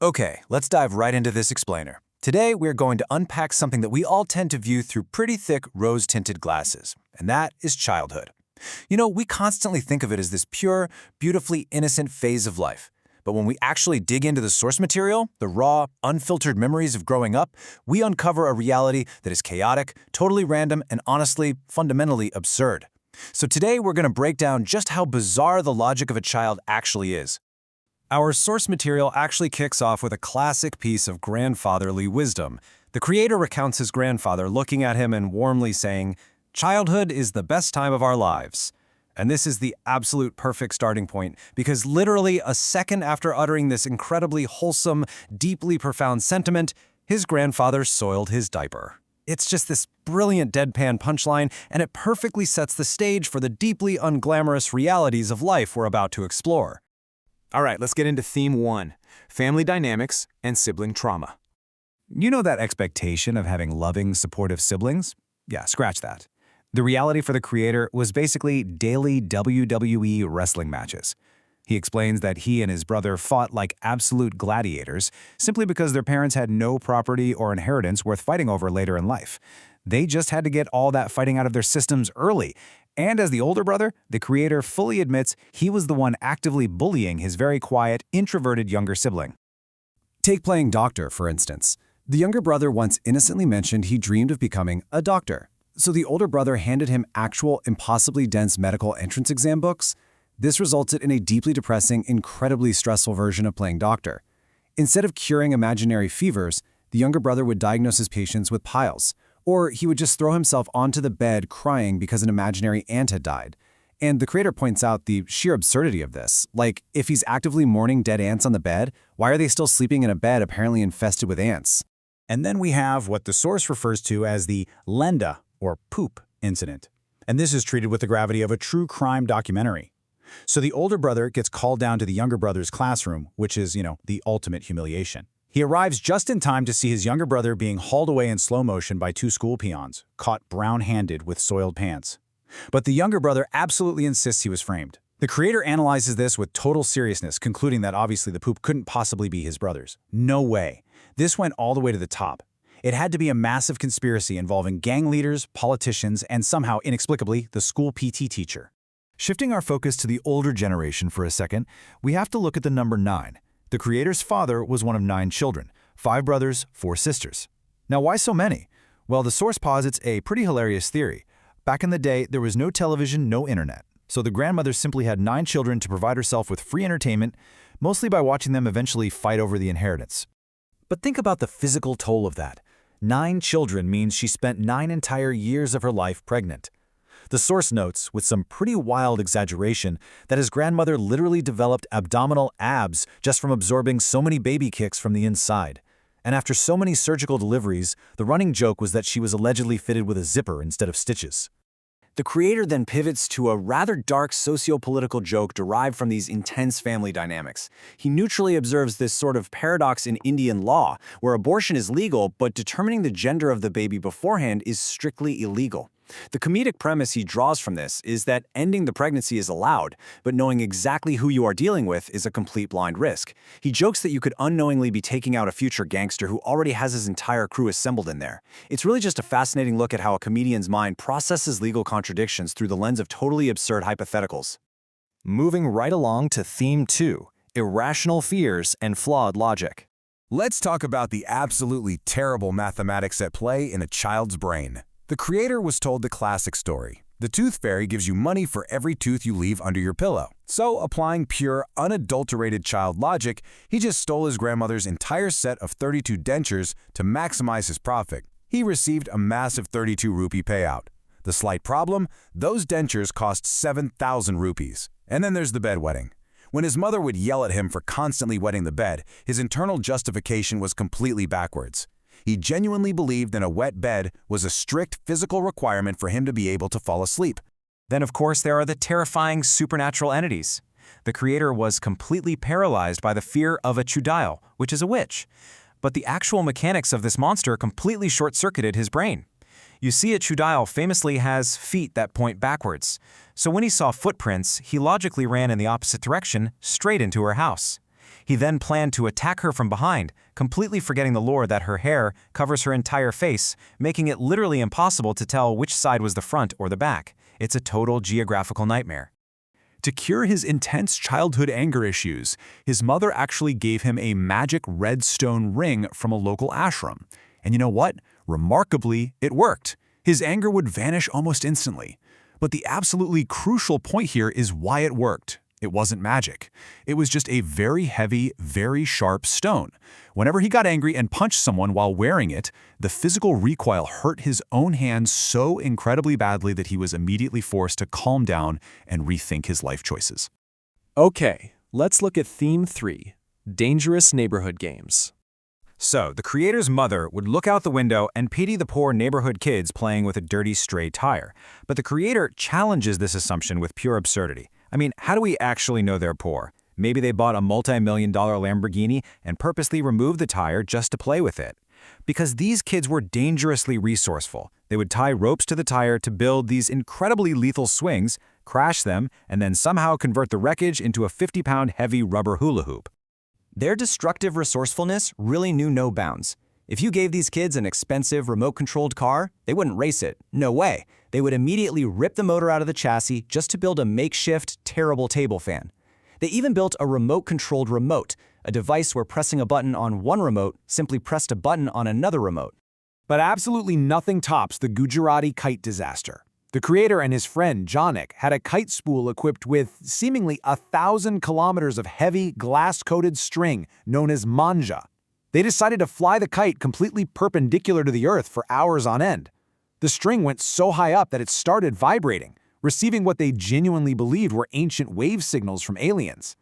Okay, let's dive right into this explainer. Today, we're going to unpack something that we all tend to view through pretty thick rose-tinted glasses, and that is childhood. We constantly think of it as this pure, beautifully innocent phase of life. But when we actually dig into the source material, the raw, unfiltered memories of growing up, we uncover a reality that is chaotic, totally random, and honestly, fundamentally absurd. So today, we're going to break down just how bizarre the logic of a child actually is. Our source material actually kicks off with a classic piece of grandfatherly wisdom. The creator recounts his grandfather looking at him and warmly saying, "Childhood is the best time of our lives." And this is the absolute perfect starting point, because literally a second after uttering this incredibly wholesome, deeply profound sentiment, his grandfather soiled his diaper. It's just this brilliant deadpan punchline, and it perfectly sets the stage for the deeply unglamorous realities of life we're about to explore. All right, let's get into theme 1, family dynamics and sibling trauma. You know that expectation of having loving, supportive siblings? Yeah, scratch that. The reality for the creator was basically daily WWE wrestling matches. He explains that he and his brother fought like absolute gladiators simply because their parents had no property or inheritance worth fighting over later in life. They just had to get all that fighting out of their systems early. And as the older brother, the creator fully admits he was the one actively bullying his very quiet, introverted younger sibling. Take playing doctor, for instance. The younger brother once innocently mentioned he dreamed of becoming a doctor. So the older brother handed him actual, impossibly dense medical entrance exam books. This resulted in a deeply depressing, incredibly stressful version of playing doctor. Instead of curing imaginary fevers, the younger brother would diagnose his patients with piles. Or he would just throw himself onto the bed crying because an imaginary ant had died. And the creator points out the sheer absurdity of this. Like, if he's actively mourning dead ants on the bed, why are they still sleeping in a bed apparently infested with ants? And then we have what the source refers to as the Lenda, or poop, incident. And this is treated with the gravity of a true crime documentary. So the older brother gets called down to the younger brother's classroom, which is, the ultimate humiliation. He arrives just in time to see his younger brother being hauled away in slow motion by 2 school peons, caught brown-handed with soiled pants. But the younger brother absolutely insists he was framed. The creator analyzes this with total seriousness, concluding that obviously the poop couldn't possibly be his brother's. No way. This went all the way to the top. It had to be a massive conspiracy involving gang leaders, politicians, and somehow, inexplicably, the school PT teacher. Shifting our focus to the older generation for a second, we have to look at the number 9. The creator's father was one of 9 children, 5 brothers, 4 sisters. Now, why so many? Well, the source posits a pretty hilarious theory. Back in the day, there was no television, no internet. So the grandmother simply had 9 children to provide herself with free entertainment, mostly by watching them eventually fight over the inheritance. But think about the physical toll of that. 9 children means she spent 9 entire years of her life pregnant. The source notes, with some pretty wild exaggeration, that his grandmother literally developed abdominal abs just from absorbing so many baby kicks from the inside. And after so many surgical deliveries, the running joke was that she was allegedly fitted with a zipper instead of stitches. The creator then pivots to a rather dark socio-political joke derived from these intense family dynamics. He neutrally observes this sort of paradox in Indian law, where abortion is legal, but determining the gender of the baby beforehand is strictly illegal. The comedic premise he draws from this is that ending the pregnancy is allowed, but knowing exactly who you are dealing with is a complete blind risk. He jokes that you could unknowingly be taking out a future gangster who already has his entire crew assembled in there. It's really just a fascinating look at how a comedian's mind processes legal contradictions through the lens of totally absurd hypotheticals. Moving right along to theme 2, irrational fears and flawed logic. Let's talk about the absolutely terrible mathematics at play in a child's brain. The creator was told the classic story. The tooth fairy gives you money for every tooth you leave under your pillow. So, applying pure, unadulterated child logic, he just stole his grandmother's entire set of 32 dentures to maximize his profit. He received a massive 32 rupee payout. The slight problem? Those dentures cost 7,000 rupees. And then there's the bedwetting. When his mother would yell at him for constantly wetting the bed, his internal justification was completely backwards. He genuinely believed that a wet bed was a strict physical requirement for him to be able to fall asleep. Then, of course, there are the terrifying supernatural entities. The creator was completely paralyzed by the fear of a Chudile, which is a witch. But the actual mechanics of this monster completely short-circuited his brain. You see, a Chudile famously has feet that point backwards. So when he saw footprints, he logically ran in the opposite direction, straight into her house. He then planned to attack her from behind, completely forgetting the lore that her hair covers her entire face, making it literally impossible to tell which side was the front or the back. It's a total geographical nightmare. To cure his intense childhood anger issues, his mother actually gave him a magic red stone ring from a local ashram. And you know what? Remarkably, it worked. His anger would vanish almost instantly. But the absolutely crucial point here is why it worked. It wasn't magic. It was just a very heavy, very sharp stone. Whenever he got angry and punched someone while wearing it, the physical recoil hurt his own hands so incredibly badly that he was immediately forced to calm down and rethink his life choices. Okay, let's look at Theme 3, Dangerous Neighborhood Games. So, the creator's mother would look out the window and pity the poor neighborhood kids playing with a dirty stray tire. But the creator challenges this assumption with pure absurdity. I mean, how do we actually know they're poor? Maybe they bought a multi-million-dollar Lamborghini and purposely removed the tire just to play with it. Because these kids were dangerously resourceful. They would tie ropes to the tire to build these incredibly lethal swings, crash them, and then somehow convert the wreckage into a 50-pound heavy rubber hula hoop. Their destructive resourcefulness really knew no bounds. If you gave these kids an expensive remote-controlled car, they wouldn't race it. No way. They would immediately rip the motor out of the chassis just to build a makeshift, terrible table fan. They even built a remote-controlled remote, a device where pressing a button on one remote simply pressed a button on another remote. But absolutely nothing tops the Gujarati kite disaster. The creator and his friend, Janak, had a kite spool equipped with seemingly 1,000 kilometers of heavy, glass-coated string known as manja. They decided to fly the kite completely perpendicular to the earth for hours on end. The string went so high up that it started vibrating, receiving what they genuinely believed were ancient wave signals from aliens.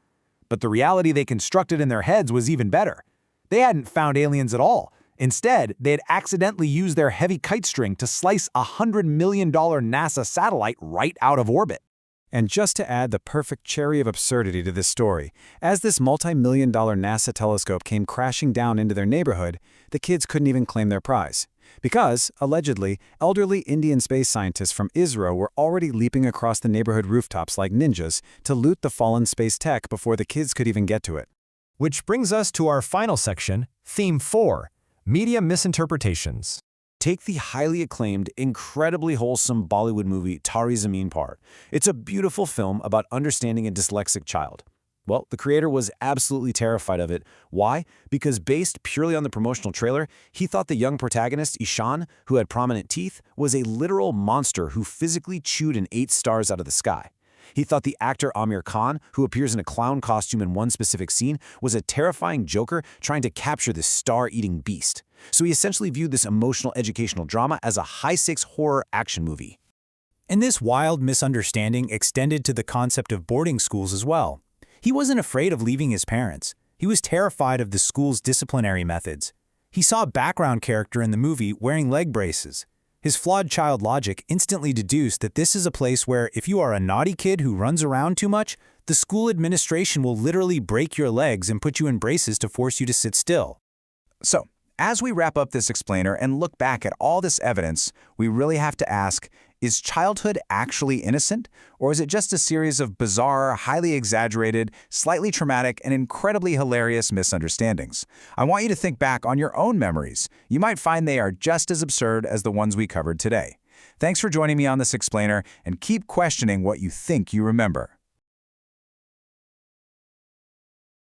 But the reality they constructed in their heads was even better. They hadn't found aliens at all. Instead, they had accidentally used their heavy kite string to slice a $100 million NASA satellite right out of orbit. And just to add the perfect cherry of absurdity to this story, as this multi-million-dollar NASA telescope came crashing down into their neighborhood, the kids couldn't even claim their prize. Because, allegedly, elderly Indian space scientists from ISRO were already leaping across the neighborhood rooftops like ninjas to loot the fallen space tech before the kids could even get to it. Which brings us to our final section, Theme 4, Media Misinterpretations. Take the highly acclaimed, incredibly wholesome Bollywood movie Tari Zameen Par. It's a beautiful film about understanding a dyslexic child. Well, the creator was absolutely terrified of it. Why? Because based purely on the promotional trailer, he thought the young protagonist, Ishan, who had prominent teeth, was a literal monster who physically chewed and ate stars out of the sky. He thought the actor Amir Khan, who appears in a clown costume in one specific scene, was a terrifying joker trying to capture this star-eating beast. So he essentially viewed this emotional educational drama as a high-stakes horror action movie. And this wild misunderstanding extended to the concept of boarding schools as well. He wasn't afraid of leaving his parents. He was terrified of the school's disciplinary methods. He saw a background character in the movie wearing leg braces. His flawed child logic instantly deduced that this is a place where if you are a naughty kid who runs around too much, the school administration will literally break your legs and put you in braces to force you to sit still. So, as we wrap up this explainer and look back at all this evidence, we really have to ask, is childhood actually innocent? Or is it just a series of bizarre, highly exaggerated, slightly traumatic, and incredibly hilarious misunderstandings? I want you to think back on your own memories. You might find they are just as absurd as the ones we covered today. Thanks for joining me on this explainer, and keep questioning what you think you remember.